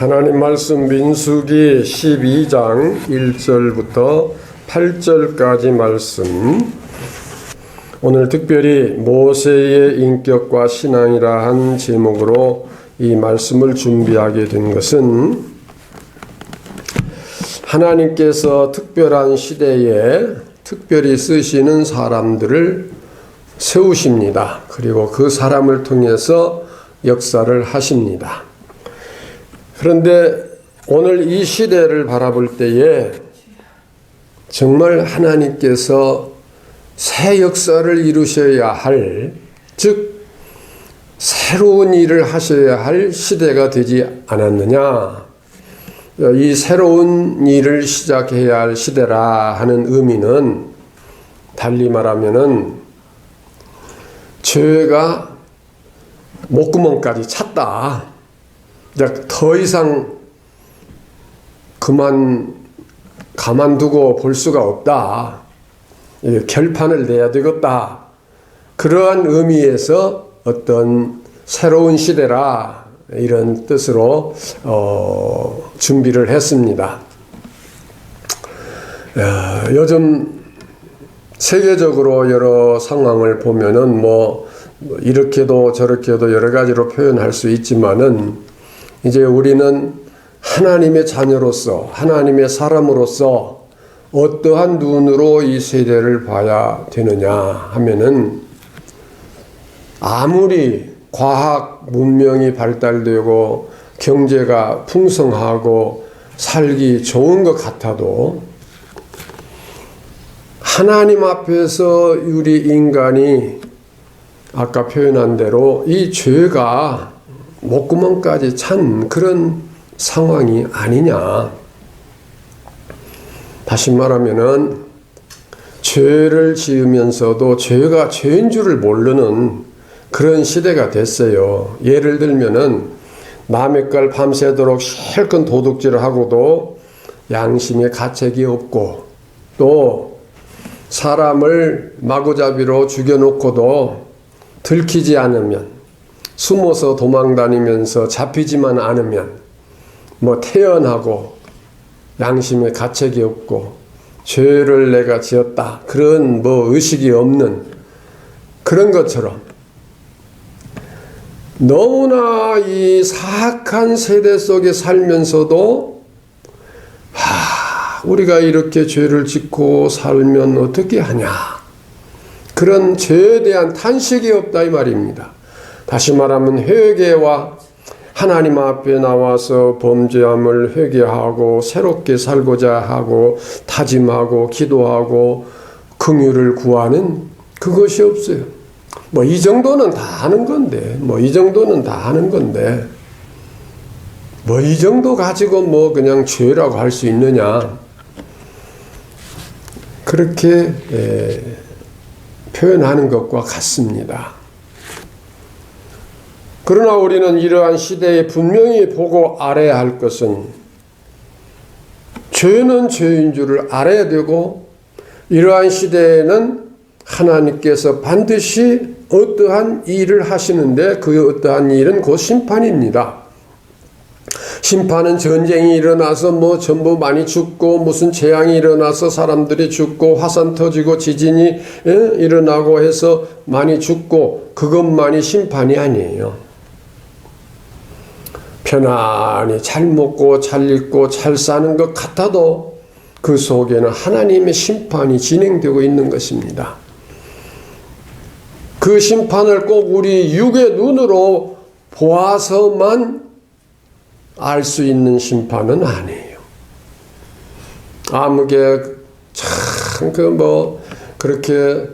하나님 말씀 민수기 12장 1절부터 8절까지 말씀. 오늘 특별히 모세의 인격과 신앙이라 한 제목으로 이 말씀을 준비하게 된 것은 하나님께서 특별한 시대에 특별히 쓰시는 사람들을 세우십니다. 그리고 그 사람을 통해서 역사를 하십니다. 그런데 오늘 이 시대를 바라볼 때에 정말 하나님께서 새 역사를 이루셔야 할, 즉 새로운 일을 하셔야 할 시대가 되지 않았느냐. 이 새로운 일을 시작해야 할 시대라 하는 의미는 달리 말하면은 죄가 목구멍까지 찼다. 더 이상 가만두고 볼 수가 없다. 결판을 내야 되겠다. 그러한 의미에서 어떤 새로운 시대라 이런 뜻으로 준비를 했습니다. 요즘 세계적으로 여러 상황을 보면은 이렇게도 저렇게도 여러 가지로 표현할 수 있지만은 이제 우리는 하나님의 자녀로서, 하나님의 사람으로서 어떠한 눈으로 이 세대를 봐야 되느냐 하면은 아무리 과학 문명이 발달되고 경제가 풍성하고 살기 좋은 것 같아도 하나님 앞에서 우리 인간이 아까 표현한 대로 이 죄가 목구멍까지 찬 그런 상황이 아니냐. 다시 말하면은 죄를 지으면서도 죄가 죄인 줄을 모르는 그런 시대가 됐어요. 예를 들면은 남의 걸 밤새도록 실컷 도둑질을 하고도 양심에 가책이 없고, 또 사람을 마구잡이로 죽여놓고도 들키지 않으면, 숨어서 도망다니면서 잡히지만 않으면 태연하고 양심에 가책이 없고 죄를 내가 지었다 그런 의식이 없는 그런 것처럼 너무나 이 사악한 세대 속에 살면서도 우리가 이렇게 죄를 짓고 살면 어떻게 하냐, 그런 죄에 대한 탄식이 없다 이 말입니다. 다시 말하면 회개와 하나님 앞에 나와서 범죄함을 회개하고 새롭게 살고자 하고 다짐하고 기도하고 긍휼을 구하는 그것이 없어요. 이 정도는 다 하는 건데, 이 정도는 다 하는 건데, 이 정도 가지고 그냥 죄라고 할 수 있느냐. 그렇게 표현하는 것과 같습니다. 그러나 우리는 이러한 시대에 분명히 보고 알아야 할 것은 죄는 죄인 줄을 알아야 되고, 이러한 시대에는 하나님께서 반드시 어떠한 일을 하시는데 그 어떠한 일은 곧 심판입니다. 심판은 전쟁이 일어나서 전부 많이 죽고 무슨 재앙이 일어나서 사람들이 죽고 화산 터지고 지진이 일어나고 해서 많이 죽고 그것만이 심판이 아니에요. 편안히 잘 먹고 잘 입고 잘 사는 것 같아도 그 속에는 하나님의 심판이 진행되고 있는 것입니다. 그 심판을 꼭 우리 육의 눈으로 보아서만 알 수 있는 심판은 아니에요. 아무게 참 그렇게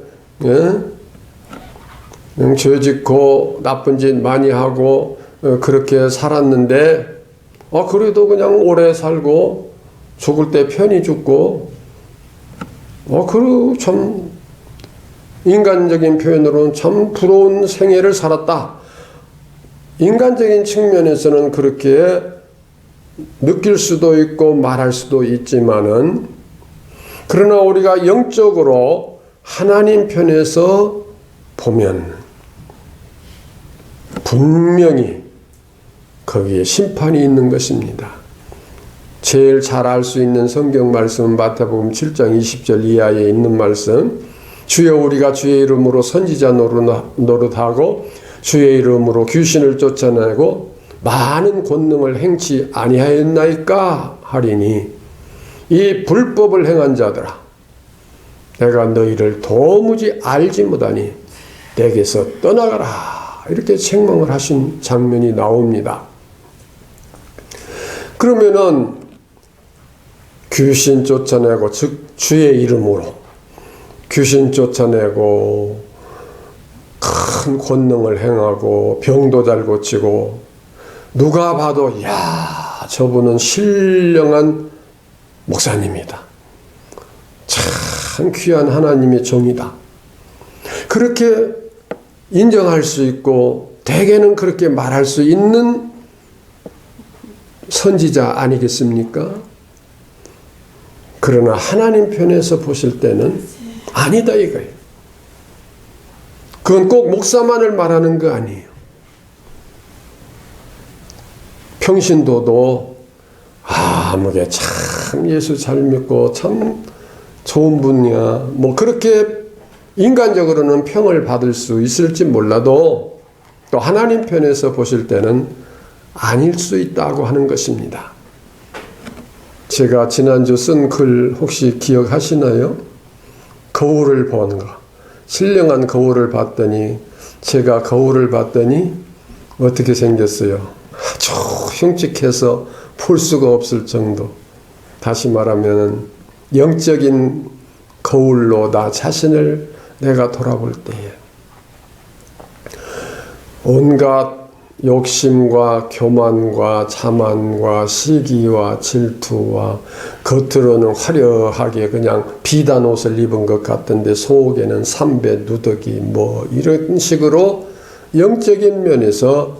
죄 짓고 나쁜 짓 많이 하고 그렇게 살았는데 그래도 그냥 오래 살고 죽을 때 편히 죽고 그리고 참 인간적인 표현으로는 참 부러운 생애를 살았다. 인간적인 측면에서는 그렇게 느낄 수도 있고 말할 수도 있지만은, 그러나 우리가 영적으로 하나님 편에서 보면 분명히 거기에 심판이 있는 것입니다. 제일 잘 알 수 있는 성경 말씀은 마태복음 7장 20절 이하에 있는 말씀. 주여 우리가 주의 이름으로 선지자 노릇하고 주의 이름으로 귀신을 쫓아내고 많은 권능을 행치 아니하였나이까 하리니 이 불법을 행한 자들아 내가 너희를 도무지 알지 못하니 내게서 떠나가라 이렇게 책망을 하신 장면이 나옵니다. 그러면은 귀신 쫓아내고 즉 주의 이름으로 귀신 쫓아내고 큰 권능을 행하고 병도 잘 고치고 누가 봐도 야 저분은 신령한 목사님이다. 참 귀한 하나님의 종이다. 그렇게 인정할 수 있고 대개는 그렇게 말할 수 있는 선지자 아니겠습니까? 그러나 하나님 편에서 보실 때는 아니다 이거예요. 그건 꼭 목사만을 말하는 거 아니에요. 평신도도 아무게 참 예수 잘 믿고 참 좋은 분이야. 뭐 그렇게 인간적으로는 평을 받을 수 있을지 몰라도 또 하나님 편에서 보실 때는 아닐 수 있다고 하는 것입니다. 제가 지난주 쓴 글 혹시 기억하시나요? 거울을 본 거. 신령한 거울을 봤더니 제가 거울을 봤더니 어떻게 생겼어요? 아주 흉측해서 볼 수가 없을 정도. 다시 말하면 영적인 거울로 나 자신을 내가 돌아볼 때에 온갖 욕심과 교만과 자만과 시기와 질투와 겉으로는 화려하게 그냥 비단 옷을 입은 것 같은데 속에는 삼배 누더기 뭐 이런 식으로 영적인 면에서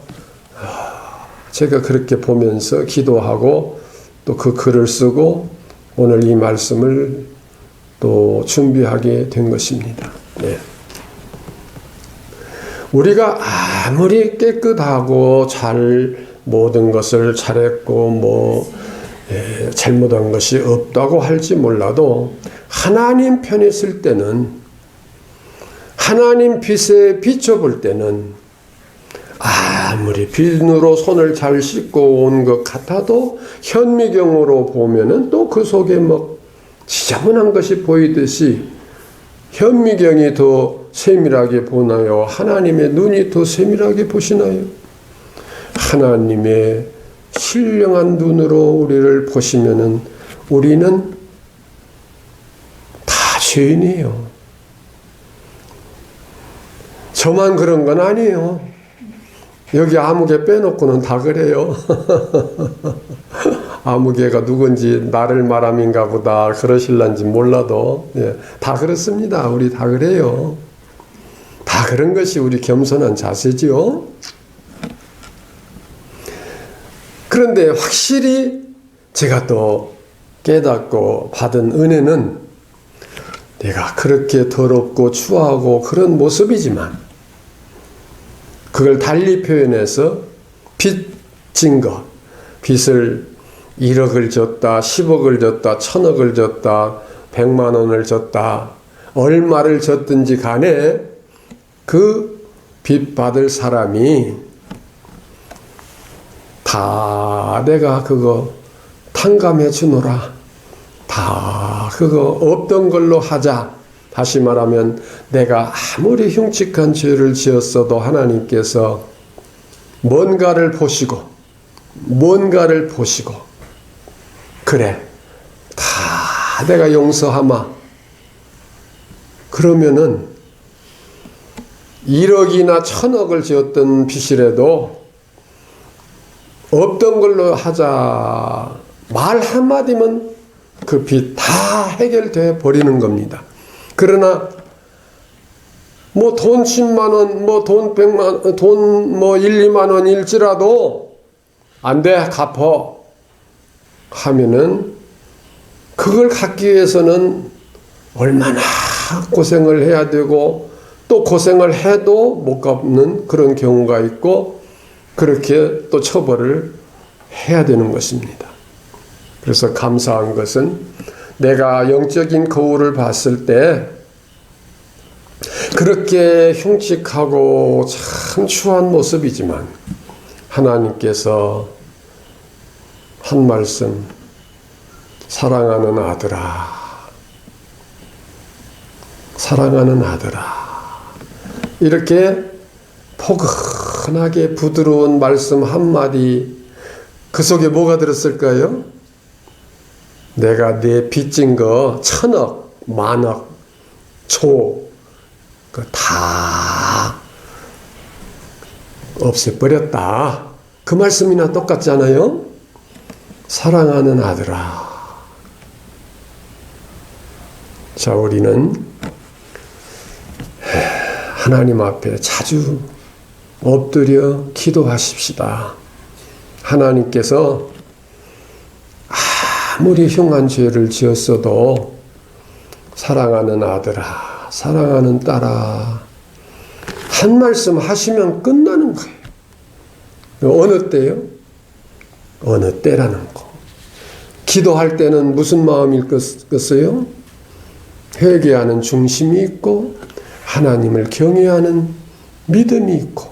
제가 그렇게 보면서 기도하고 또 그 글을 쓰고 오늘 이 말씀을 또 준비하게 된 것입니다. 네. 우리가 아무리 깨끗하고 모든 것을 잘했고 잘못한 것이 없다고 할지 몰라도 하나님 편에 있을 때는 하나님 빛에 비춰볼 때는 아무리 비누로 손을 잘 씻고 온 것 같아도 현미경으로 보면은 또 그 속에 뭐 지저분한 것이 보이듯이 현미경이 더 세밀하게 보나요? 하나님의 눈이 더 세밀하게 보시나요? 하나님의 신령한 눈으로 우리를 보시면은 우리는 다 죄인이에요. 저만 그런 건 아니에요. 여기 아무개 빼놓고는 다 그래요. 아무개가 누군지 나를 말함인가 보다 그러실란지 몰라도 다 그렇습니다. 우리 다 그래요. 다 그런 것이 우리 겸손한 자세지요. 그런데 확실히 제가 또 깨닫고 받은 은혜는 내가 그렇게 더럽고 추하고 그런 모습이지만 그걸 달리 표현해서 빚진 것, 빚을 1억을 졌다, 10억을 졌다, 1000억을 졌다, 100만 원을 졌다, 얼마를 졌든지 간에 그 빚 받을 사람이 다 내가 그거 탕감해 주노라. 다 그거 없던 걸로 하자. 다시 말하면 내가 아무리 흉측한 죄를 지었어도 하나님께서 뭔가를 보시고 그래 다 내가 용서하마. 그러면은 1억이나 1000억을 지었던 빚이라도 없던 걸로 하자 말 한마디면 그 빚 다 해결돼 버리는 겁니다. 그러나 뭐 돈 10만 원, 뭐 돈 100만, 돈 뭐 1, 2만 원일지라도 안 돼, 갚어 하면은 그걸 갚기 위해서는 얼마나 고생을 해야 되고 또 고생을 해도 못 갚는 그런 경우가 있고 그렇게 또 처벌을 해야 되는 것입니다. 그래서 감사한 것은 내가 영적인 거울을 봤을 때 그렇게 흉측하고 참 추한 모습이지만 하나님께서 한 말씀, 사랑하는 아들아, 사랑하는 아들아, 이렇게 포근하게 부드러운 말씀 한마디, 그 속에 뭐가 들었을까요? 내가 내 빚진 거 1,000억, 만억, 초, 다 없애버렸다. 그 말씀이나 똑같잖아요. 사랑하는 아들아. 자, 우리는 하나님 앞에 자주 엎드려 기도하십시다. 하나님께서 아무리 흉한 죄를 지었어도 사랑하는 아들아, 사랑하는 딸아, 한 말씀 하시면 끝나는 거예요. 어느 때요? 어느 때라는 거. 기도할 때는 무슨 마음일겠어요? 회개하는 중심이 있고 하나님을 경외하는 믿음이 있고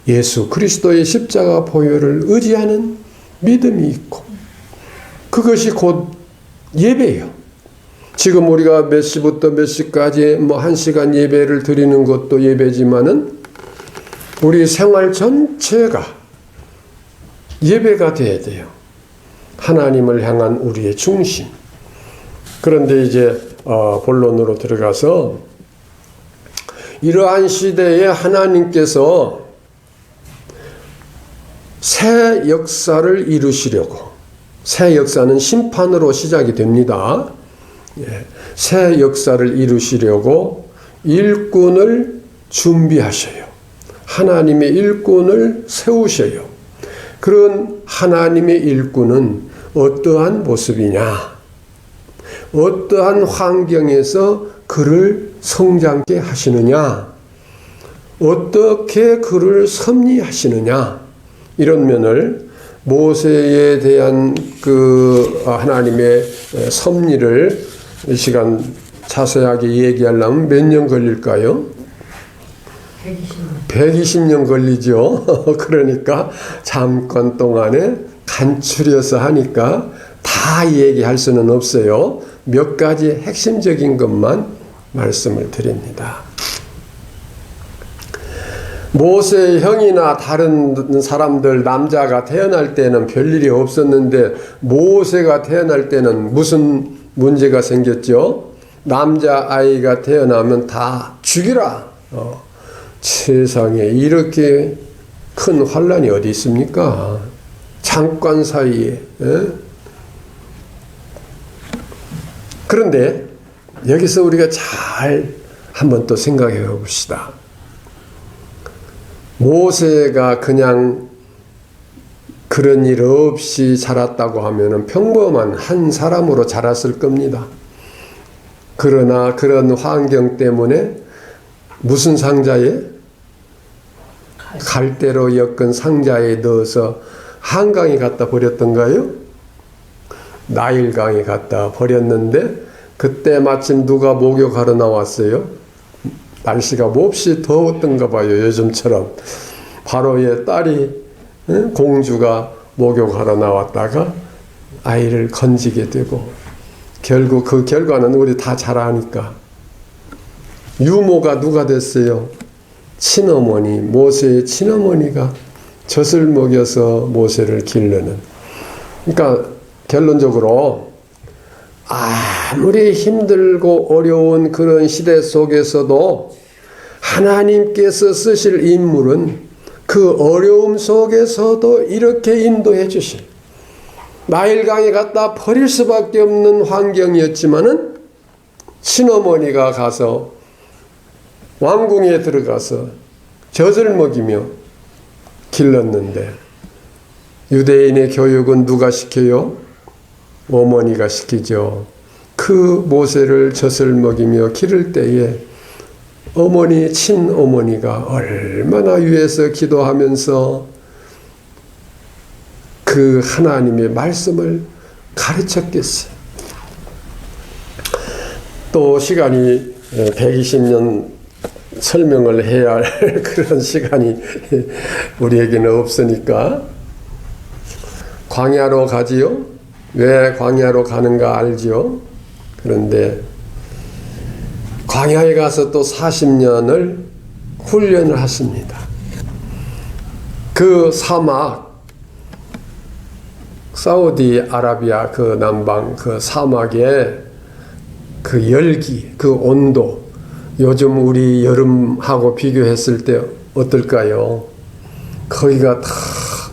예수 그리스도의 십자가 보혈을 의지하는 믿음이 있고 그것이 곧 예배예요. 지금 우리가 몇 시부터 몇 시까지 1시간 예배를 드리는 것도 예배지만은 우리 생활 전체가 예배가 돼야 돼요. 하나님을 향한 우리의 중심. 그런데 이제 본론으로 들어가서 이러한 시대에 하나님께서 새 역사를 이루시려고, 새 역사는 심판으로 시작이 됩니다. 새 역사를 이루시려고 일꾼을 준비하셔요. 하나님의 일꾼을 세우셔요. 그런 하나님의 일꾼은 어떠한 모습이냐? 어떠한 환경에서 그를 성장케 하시느냐? 어떻게 그를 섭리하시느냐? 이런 면을 모세에 대한 그 하나님의 섭리를 이 시간 자세하게 얘기하려면 몇 년 걸릴까요? 120년 걸리죠. 그러니까 잠깐 동안에 간추려서 하니까 다 얘기할 수는 없어요. 몇 가지 핵심적인 것만 말씀을 드립니다. 모세의 형이나 다른 사람들 남자가 태어날 때는 별일이 없었는데 모세가 태어날 때는 무슨 문제가 생겼죠? 남자아이가 태어나면 다 죽이라. 세상에 이렇게 큰 환란이 어디 있습니까? 잠깐 사이에. 그런데 여기서 우리가 잘 한번 또 생각해 봅시다. 모세가 그냥 그런 일 없이 자랐다고 하면은 평범한 한 사람으로 자랐을 겁니다. 그러나 그런 환경 때문에 무슨 상자에? 갈대로 엮은 상자에 넣어서 한강에 갖다 버렸던가요? 나일강에 갖다 버렸는데 그때 마침 누가 목욕하러 나왔어요? 날씨가 몹시 더웠던가 봐요. 요즘처럼. 바로의 딸이 공주가 목욕하러 나왔다가 아이를 건지게 되고 결국 그 결과는 우리 다 잘 아니까 유모가 누가 됐어요? 친어머니, 모세의 친어머니가 젖을 먹여서 모세를 기르는. 그러니까 결론적으로 아무리 힘들고 어려운 그런 시대 속에서도 하나님께서 쓰실 인물은 그 어려움 속에서도 이렇게 인도해 주실, 나일강에 갖다 버릴 수밖에 없는 환경이었지만은 친어머니가 가서 왕궁에 들어가서 젖을 먹이며 길렀는데 유대인의 교육은 누가 시켜요? 어머니가 시키죠. 그 모세를 젖을 먹이며 기를 때에 어머니, 친어머니가 얼마나 위에서 기도하면서 그 하나님의 말씀을 가르쳤겠어요. 또 시간이 120년 설명을 해야 할 그런 시간이 우리에게는 없으니까 광야로 가지요. 왜 광야로 가는가 알지요? 그런데 광야에 가서 또 40년을 훈련을 하십니다. 그 사막, 사우디아라비아 그 남방 그 사막의 그 열기, 그 온도, 요즘 우리 여름하고 비교했을 때 어떨까요? 거기가 다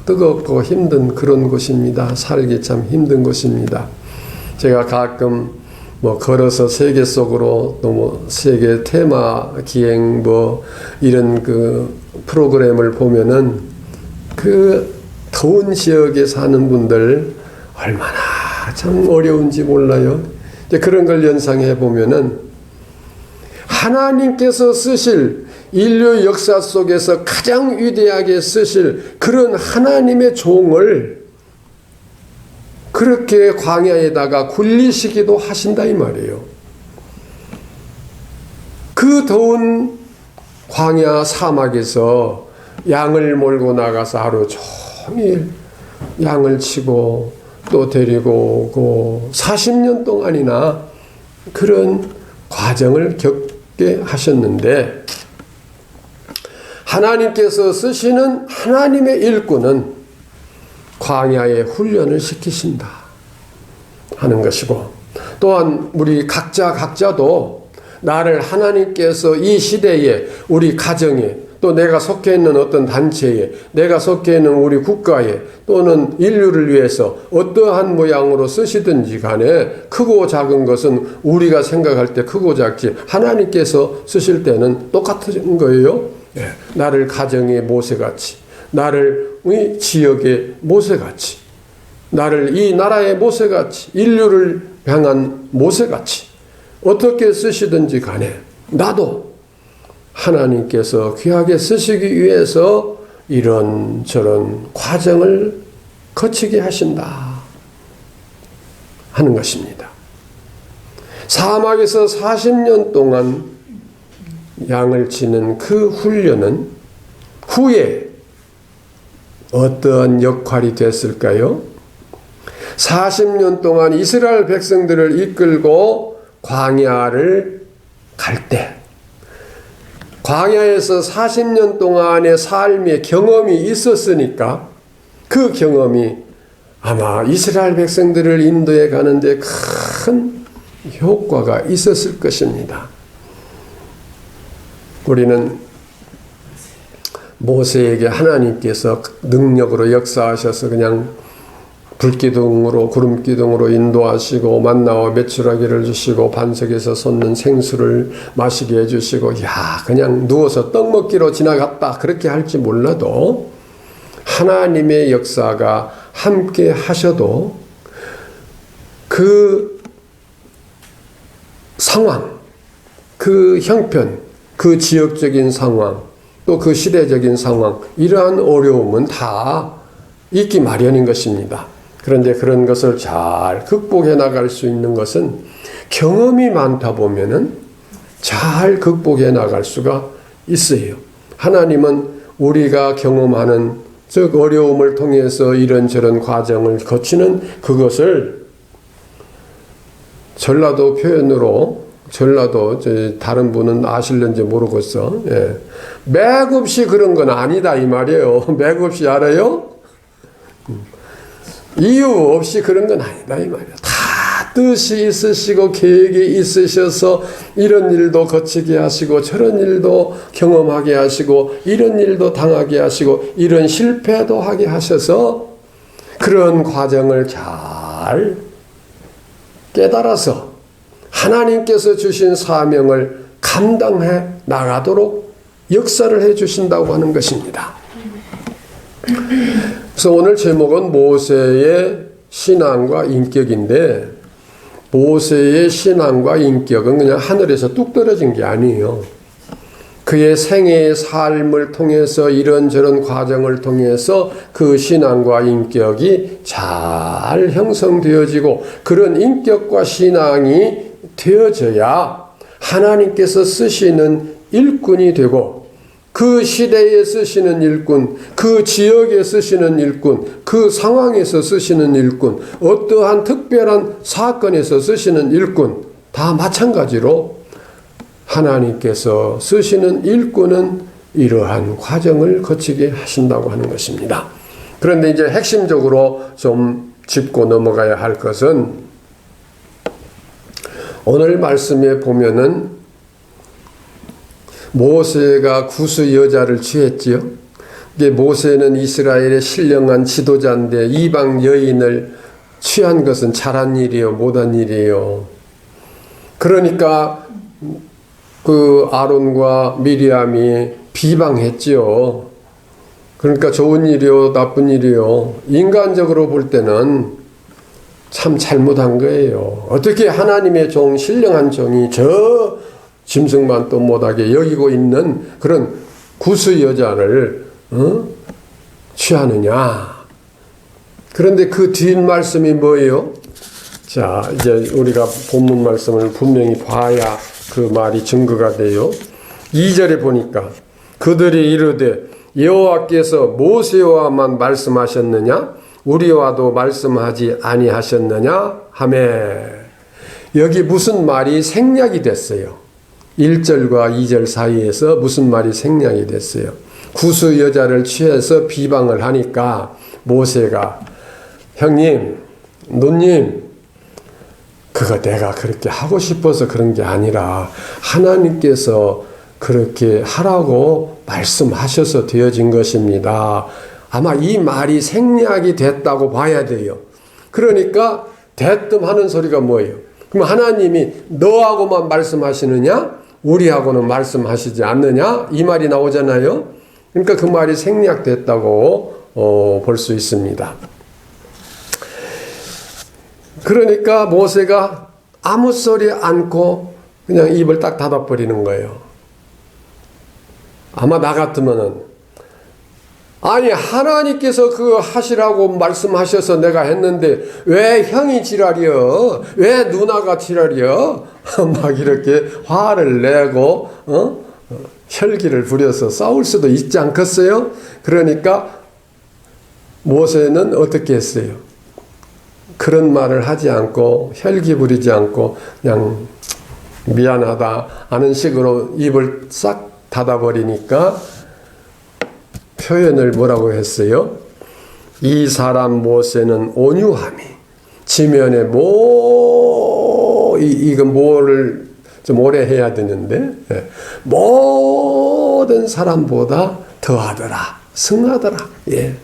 뜨겁고 힘든 그런 곳입니다. 살기 참 힘든 곳입니다. 제가 가끔 걸어서 세계 속으로 또 세계 테마 기행 이런 그 프로그램을 보면은 그 더운 지역에 사는 분들 얼마나 참 어려운지 몰라요. 이제 그런 걸 연상해 보면은 하나님께서 쓰실 인류 역사 속에서 가장 위대하게 쓰실 그런 하나님의 종을 그렇게 광야에다가 굴리시기도 하신다 이 말이에요. 그 더운 광야 사막에서 양을 몰고 나가서 하루 종일 양을 치고 또 데리고 오고 40년 동안이나 그런 과정을 겪게 하셨는데 하나님께서 쓰시는 하나님의 일꾼은 광야에 훈련을 시키신다 하는 것이고, 또한 우리 각자도 나를 하나님께서 이 시대에 우리 가정에 또 내가 속해 있는 어떤 단체에 내가 속해 있는 우리 국가에 또는 인류를 위해서 어떠한 모양으로 쓰시든지 간에 크고 작은 것은 우리가 생각할 때 크고 작지 하나님께서 쓰실 때는 똑같은 거예요. 나를 가정의 모세같이, 나를 이 지역의 모세같이, 나를 이 나라의 모세같이, 인류를 향한 모세같이 어떻게 쓰시든지 간에 나도 하나님께서 귀하게 쓰시기 위해서 이런저런 과정을 거치게 하신다 하는 것입니다. 사막에서 40년 동안 양을 치는 그 훈련은 후에 어떠한 역할이 됐을까요? 40년 동안 이스라엘 백성들을 이끌고 광야를 갈 때 광야에서 40년 동안의 삶의 경험이 있었으니까 그 경험이 아마 이스라엘 백성들을 인도해 가는데 큰 효과가 있었을 것입니다. 우리는 모세에게 하나님께서 능력으로 역사하셔서 그냥 불기둥으로 구름기둥으로 인도하시고 만나와 메추라기를 주시고 반석에서 솟는 생수를 마시게 해주시고 그냥 누워서 떡 먹기로 지나갔다 그렇게 할지 몰라도 하나님의 역사가 함께 하셔도 그 상황, 그 형편, 그 지역적인 상황, 또 그 시대적인 상황, 이러한 어려움은 다 있기 마련인 것입니다. 그런데 그런 것을 잘 극복해 나갈 수 있는 것은 경험이 많다 보면은 잘 극복해 나갈 수가 있어요. 하나님은 우리가 경험하는 즉 어려움을 통해서 이런저런 과정을 거치는 그것을 전라도 표현으로 전라도 다른 분은 아실는지 모르겠어. 맥없이 그런 건 아니다 이 말이에요. 맥없이 알아요? 이유 없이 그런 건 아니다 이 말이야. 다 뜻이 있으시고 계획이 있으셔서 이런 일도 거치게 하시고 저런 일도 경험하게 하시고 이런 일도 당하게 하시고 이런 실패도 하게 하셔서 그런 과정을 잘 깨달아서 하나님께서 주신 사명을 감당해 나가도록 역사를 해 주신다고 하는 것입니다. 그래서 오늘 제목은 모세의 신앙과 인격인데, 모세의 신앙과 인격은 그냥 하늘에서 뚝 떨어진 게 아니에요. 그의 생애의 삶을 통해서 이런저런 과정을 통해서 그 신앙과 인격이 잘 형성되어지고 그런 인격과 신앙이 되어져야 하나님께서 쓰시는 일꾼이 되고 그 시대에 쓰시는 일꾼, 그 지역에 쓰시는 일꾼, 그 상황에서 쓰시는 일꾼, 어떠한 특별한 사건에서 쓰시는 일꾼 다 마찬가지로 하나님께서 쓰시는 일꾼은 이러한 과정을 거치게 하신다고 하는 것입니다. 그런데 이제 핵심적으로 좀 짚고 넘어가야 할 것은 오늘 말씀에 보면은 모세가 구스 여자를 취했지요. 이게 모세는 이스라엘의 신령한 지도자인데 이방 여인을 취한 것은 잘한 일이요, 못한 일이요. 그러니까 그 아론과 미리암이 비방했지요. 그러니까 좋은 일이요, 나쁜 일이요. 인간적으로 볼 때는 참 잘못한 거예요. 어떻게 하나님의 종, 신령한 종이 저 짐승만 또 못하게 여기고 있는 그런 구스 여자를 취하느냐. 그런데 그 뒷말씀이 뭐예요? 자, 이제 우리가 본문 말씀을 분명히 봐야 그 말이 증거가 돼요. 2절에 보니까 그들이 이르되 여호와께서 모세와만 말씀하셨느냐? 우리와도 말씀하지 아니하셨느냐? 하매 여기 무슨 말이 생략이 됐어요. 1절과 2절 사이에서 무슨 말이 생략이 됐어요. 구스 여자를 취해서 비방을 하니까 모세가 형님, 누님, 그거 내가 그렇게 하고 싶어서 그런 게 아니라 하나님께서 그렇게 하라고 말씀하셔서 되어진 것입니다. 아마 이 말이 생략이 됐다고 봐야 돼요. 그러니까 대뜸 하는 소리가 뭐예요? 그럼 하나님이 너하고만 말씀하시느냐? 우리하고는 말씀하시지 않느냐? 이 말이 나오잖아요. 그러니까 그 말이 생략됐다고 볼 수 있습니다. 그러니까 모세가 아무 소리 않고 그냥 입을 딱 닫아버리는 거예요. 아마 나 같으면은 아니 하나님께서 그 하시라고 말씀하셔서 내가 했는데 왜 형이 지랄이여? 왜 누나가 지랄이여? 막 이렇게 화를 내고 혈기를 부려서 싸울 수도 있지 않겠어요? 그러니까 모세는 어떻게 했어요? 그런 말을 하지 않고 혈기 부리지 않고 그냥 미안하다 하는 식으로 입을 싹 닫아버리니까 표현을 뭐라고 했어요? 이 사람 모세는 온유함이 지면에 이건 뭐를 좀 오래 해야 되는데 모든 사람보다 더하더라, 승하더라. 예.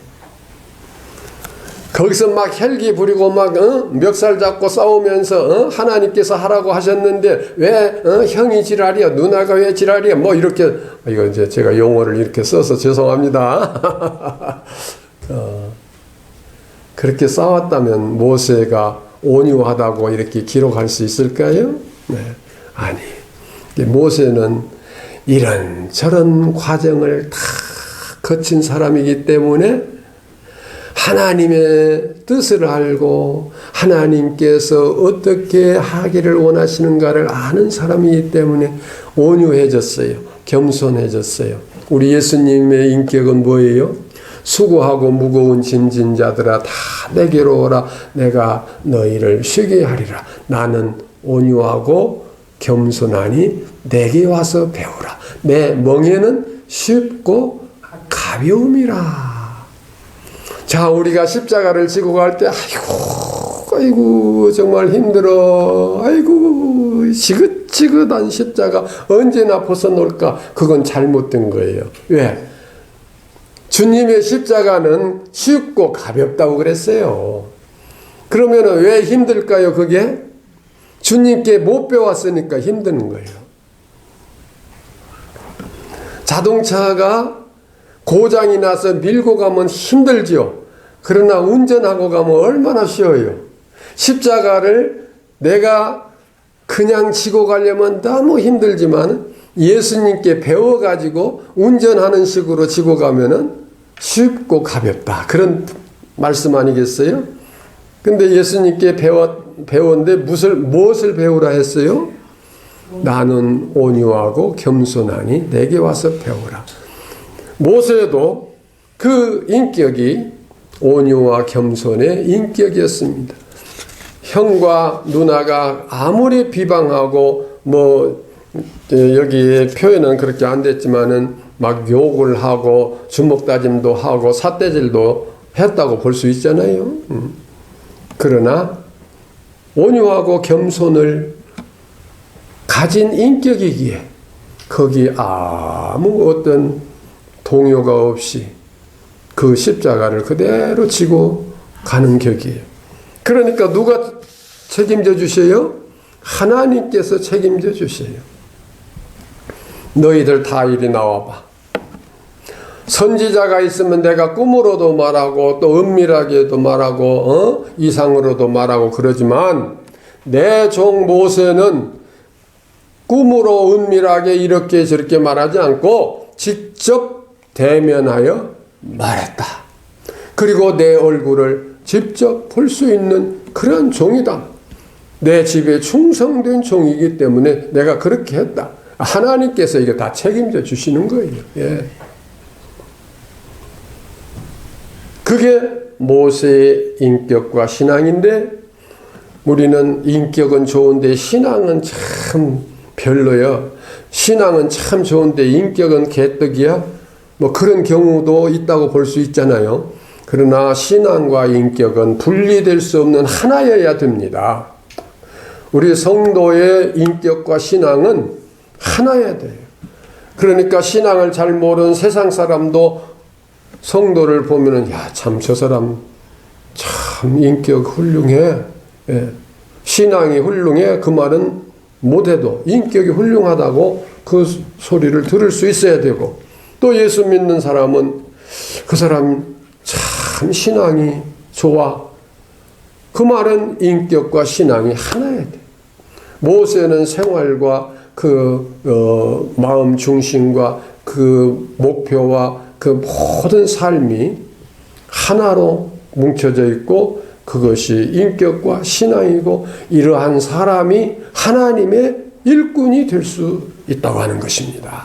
거기서 막 혈기 부리고 막 멱살 잡고 싸우면서 하나님께서 하라고 하셨는데 왜 형이 지랄이야, 누나가 왜 지랄이야, 뭐 이렇게 이거 이제 제가 용어를 이렇게 써서 죄송합니다. 그렇게 싸웠다면 모세가 온유하다고 이렇게 기록할 수 있을까요? 네. 아니, 모세는 이런저런 과정을 다 거친 사람이기 때문에 하나님의 뜻을 알고 하나님께서 어떻게 하기를 원하시는가를 아는 사람이기 때문에 온유해졌어요. 겸손해졌어요. 우리 예수님의 인격은 뭐예요? 수고하고 무거운 짐진 자들아 다 내게로 오라, 내가 너희를 쉬게 하리라. 나는 온유하고 겸손하니 내게 와서 배우라. 내 멍에는 쉽고 가벼움이라. 자, 우리가 십자가를 지고 갈 때 아이고 정말 힘들어, 아이고 지긋지긋한 십자가 언제나 벗어놓을까? 그건 잘못된 거예요. 왜? 주님의 십자가는 쉽고 가볍다고 그랬어요. 그러면 왜 힘들까요? 그게 주님께 못 배웠으니까 힘드는 거예요. 자동차가 고장이 나서 밀고 가면 힘들죠. 그러나 운전하고 가면 얼마나 쉬워요. 십자가를 내가 그냥 지고 가려면 너무 힘들지만 예수님께 배워가지고 운전하는 식으로 지고 가면은 쉽고 가볍다. 그런 말씀 아니겠어요? 근데 예수님께 배웠는데 무엇을 배우라 했어요? 나는 온유하고 겸손하니 내게 와서 배우라. 모세도 그 인격이 온유와 겸손의 인격이었습니다. 형과 누나가 아무리 비방하고 여기 표현은 그렇게 안 됐지만은 막 욕을 하고 주먹다짐도 하고 삿대질도 했다고 볼 수 있잖아요. 그러나 온유하고 겸손을 가진 인격이기에 거기 아무 어떤 동요가 없이 그 십자가를 그대로 지고 가는 격이에요. 그러니까 누가 책임져 주세요? 하나님께서 책임져 주세요. 너희들 다 이리 나와봐. 선지자가 있으면 내가 꿈으로도 말하고 또 은밀하게도 말하고 이상으로도 말하고 그러지만 내 종 모세는 꿈으로 은밀하게 이렇게 저렇게 말하지 않고 직접 대면하여 말했다. 그리고 내 얼굴을 직접 볼 수 있는 그런 종이다. 내 집에 충성된 종이기 때문에 내가 그렇게 했다. 하나님께서 이게 다 책임져 주시는 거예요. 예. 그게 모세의 인격과 신앙인데 우리는 인격은 좋은데 신앙은 참 별로요. 신앙은 참 좋은데 인격은 개떡이야. 그런 경우도 있다고 볼 수 있잖아요. 그러나 신앙과 인격은 분리될 수 없는 하나여야 됩니다. 우리 성도의 인격과 신앙은 하나여야 돼요. 그러니까 신앙을 잘 모르는 세상 사람도 성도를 보면은 참 저 사람 참 인격 훌륭해. 예. 신앙이 훌륭해. 그 말은 못해도 인격이 훌륭하다고 그 소리를 들을 수 있어야 되고 또 예수 믿는 사람은 그 사람 참 신앙이 좋아. 그 말은 인격과 신앙이 하나여야 돼. 모세는 생활과 그 마음 중심과 그 목표와 그 모든 삶이 하나로 뭉쳐져 있고 그것이 인격과 신앙이고 이러한 사람이 하나님의 일꾼이 될 수 있다고 하는 것입니다.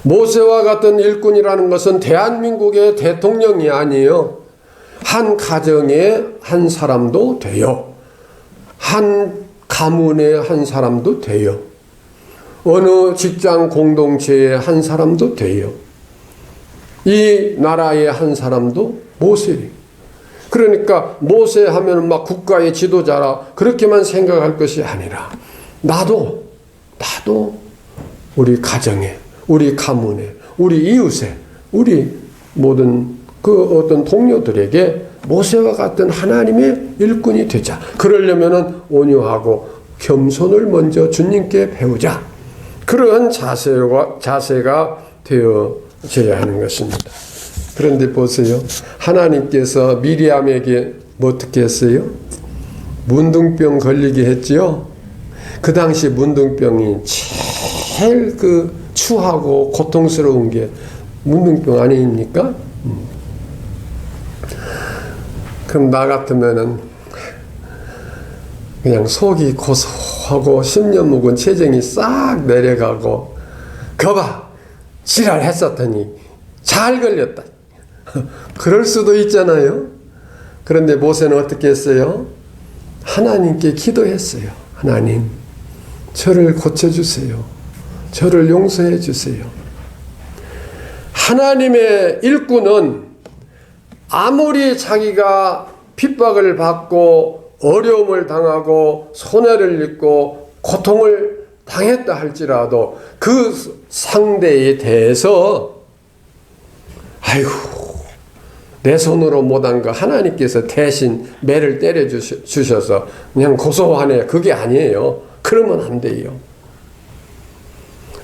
모세와 같은 일꾼이라는 것은 대한민국의 대통령이 아니에요. 한 가정의 한 사람도 돼요. 한 가문의 한 사람도 돼요. 어느 직장 공동체의 한 사람도 돼요. 이 나라의 한 사람도 모세예요. 그러니까 모세 하면 막 국가의 지도자라 그렇게만 생각할 것이 아니라 나도 우리 가정에 우리 가문에 우리 이웃에 우리 모든 그 어떤 동료들에게 모세와 같은 하나님의 일꾼이 되자. 그러려면은 온유하고 겸손을 먼저 주님께 배우자. 그러한 자세가 되어져야 하는 것입니다. 그런데 보세요. 하나님께서 미리암에게 어떻게 했어요? 문둥병 걸리게 했지요. 그 당시 문둥병이 제일 추하고 고통스러운 게 문둥병 아닙니까? 그럼 나 같으면은 그냥 속이 고소하고 10년 묵은 체정이 싹 내려가고 거봐 지랄했었더니 잘 걸렸다. 그럴 수도 있잖아요. 그런데 모세는 어떻게 했어요? 하나님께 기도했어요. 하나님, 저를 고쳐주세요. 저를 용서해 주세요. 하나님의 일꾼은 아무리 자기가 핍박을 받고 어려움을 당하고 손해를 입고 고통을 당했다 할지라도 그 상대에 대해서 아이고 내 손으로 못한 거 하나님께서 대신 매를 때려 주셔서 그냥 고소하네. 그게 아니에요. 그러면 안 돼요.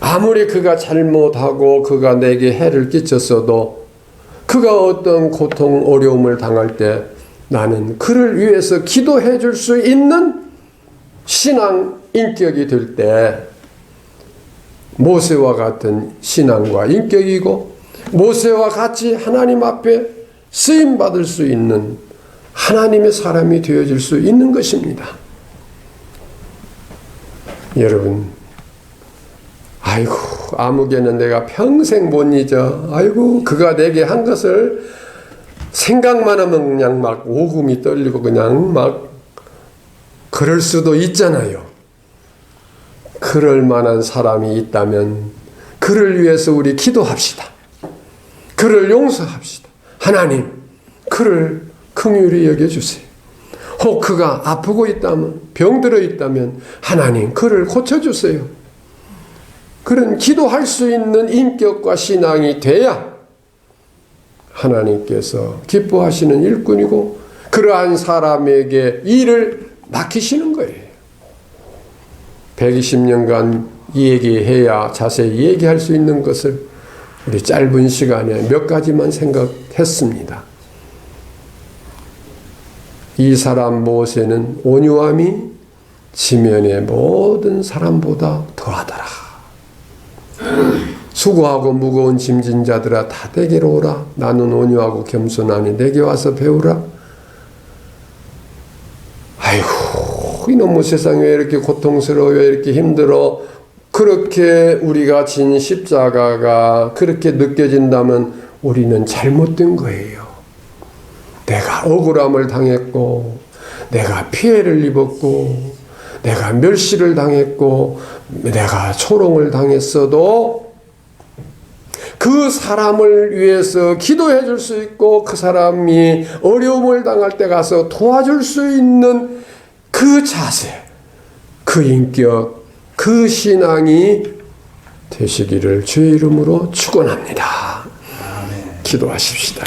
아무리 그가 잘못하고 그가 내게 해를 끼쳤어도 그가 어떤 고통 어려움을 당할 때 나는 그를 위해서 기도해 줄 수 있는 신앙 인격이 될 때 모세와 같은 신앙과 인격이고 모세와 같이 하나님 앞에 쓰임받을 수 있는 하나님의 사람이 되어질 수 있는 것입니다. 여러분, 아이고 아무개는 내가 평생 못 잊어. 아이고 그가 내게 한 것을 생각만 하면 그냥 막 오금이 떨리고 그냥 막 그럴 수도 있잖아요. 그럴 만한 사람이 있다면 그를 위해서 우리 기도합시다. 그를 용서합시다. 하나님, 그를 긍휼히 여겨주세요. 혹 그가 아프고 있다면, 병들어 있다면 하나님, 그를 고쳐주세요. 그런 기도할 수 있는 인격과 신앙이 돼야 하나님께서 기뻐하시는 일꾼이고 그러한 사람에게 일을 맡기시는 거예요. 120년간 얘기해야 자세히 얘기할 수 있는 것을 우리 짧은 시간에 몇 가지만 생각했습니다. 이 사람 모세는 온유함이 지면의 모든 사람보다 더하더라. 수고하고 무거운 짐진 자들아 다 내게로 오라. 나는 온유하고 겸손하니 내게 와서 배우라. 아이고 이놈의 세상에 왜 이렇게 고통스러워, 왜 이렇게 힘들어. 그렇게 우리가 진 십자가가 그렇게 느껴진다면 우리는 잘못된 거예요. 내가 억울함을 당했고 내가 피해를 입었고 내가 멸시를 당했고 내가 초롱을 당했어도 그 사람을 위해서 기도해 줄 수 있고 그 사람이 어려움을 당할 때 가서 도와줄 수 있는 그 자세, 그 인격, 그 신앙이 되시기를 주의 이름으로 축원합니다. 기도하십시다.